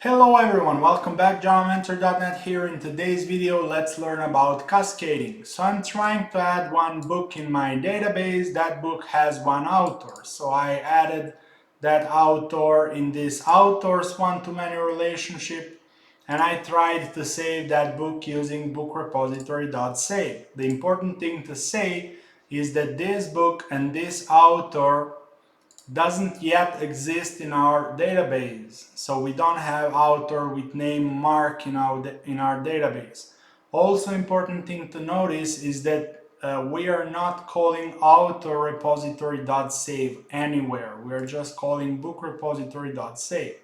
Hello everyone, welcome back. JavaMentor.net here. In today's video, let's learn about cascading. So I'm trying to add one book in my database. That book has one author. So I added that author in this authors one-to-many relationship, and I tried to save that book using bookrepository.save. The important thing to say is that this book and this author doesn't yet exist in our database. So we don't have author with name Mark in our database. Also important thing to notice is that we are not calling author repository.save anywhere. We are just calling book repository.save.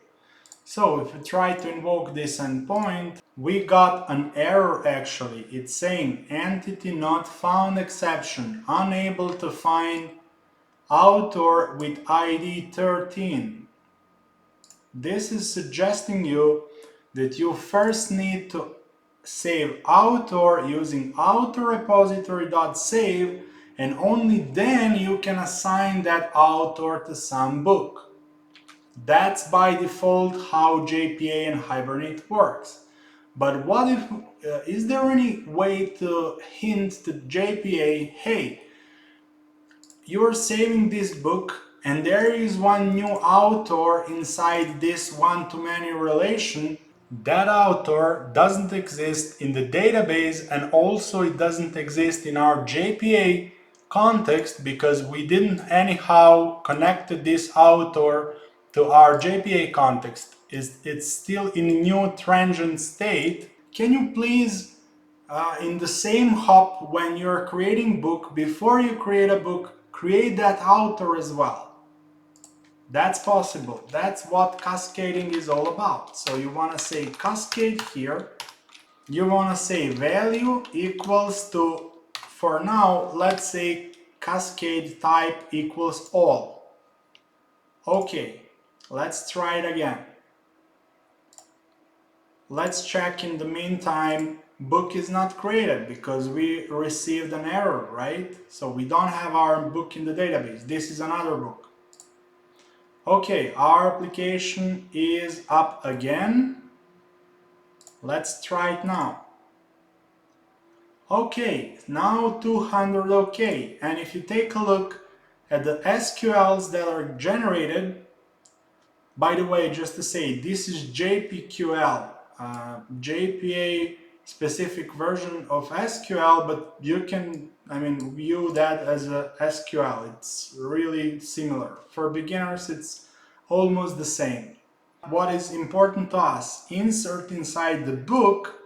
So if we try to invoke this endpoint, we got an error actually. It's saying entity not found exception, unable to find author with ID 13. This is suggesting you that you first need to save author using author repository.save, and only then you can assign that author to some book. That's by default how JPA and Hibernate works. But what if, is there any way to hint to JPA, hey, you're saving this book and there is one new author inside this one-to-many relation. That author doesn't exist in the database, and also it doesn't exist in our JPA context because we didn't anyhow connect this author to our JPA context. It's still in new transient state. Can you please in the same hop, when you're creating book, before you create a book, create that author as well? That's possible. That's what cascading is all about. So you want to say cascade here. You want to say value equals to, for now, let's say cascade type equals all. Okay, let's try it again. Let's check in the meantime. Book is not created because we received an error, right? So we don't have our book in the database. This is another book. Okay, our application is up again. Let's try it now. Okay, now 200 okay. And if you take a look at the SQLs that are generated, by the way, just to say, this is JPQL, JPA specific version of SQL, but you can, view that as a SQL. It's really similar. For beginners, it's almost the same. What is important to us, insert inside the book,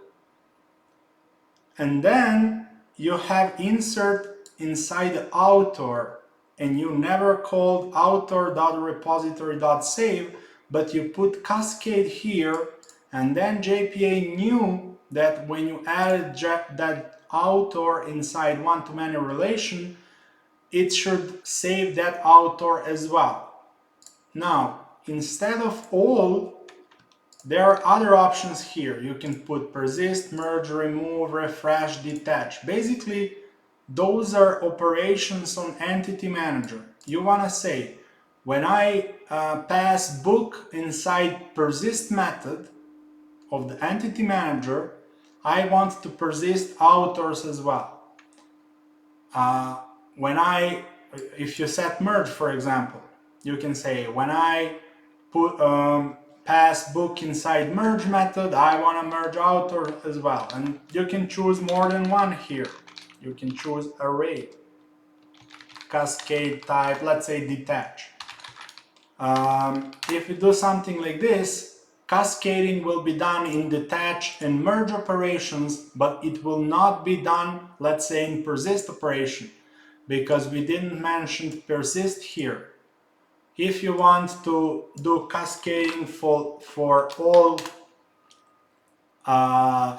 and then you have insert inside the author, and you never called author.repository.save, but you put cascade here, and then JPA knew that when you added that author inside one-to-many relation, it should save that author as well. Now, instead of all, there are other options here. You can put persist, merge, remove, refresh, detach. Basically, those are operations on Entity Manager. You want to say, when I pass book inside persist method of the Entity Manager, I want to persist authors as well. If you set merge, for example, you can say, when I put pass book inside merge method, I want to merge author as well. And you can choose more than one here. You can choose array, cascade type, let's say detach. If you do something like this, cascading will be done in detach and merge operations, but it will not be done, let's say, in persist operation, because we didn't mention persist here. If you want to do cascading for all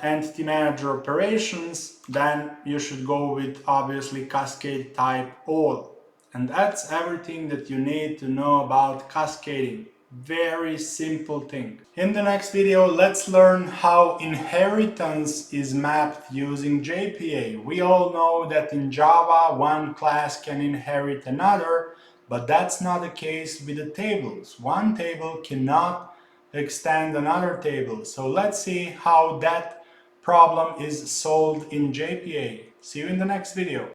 Entity Manager operations, then you should go with obviously cascade type all. And that's everything that you need to know about cascading. Very simple thing. In the next video, let's learn how inheritance is mapped using JPA. We all know that in Java, one class can inherit another, but that's not the case with the tables. One table cannot extend another table. So let's see how that problem is solved in JPA. See you in the next video.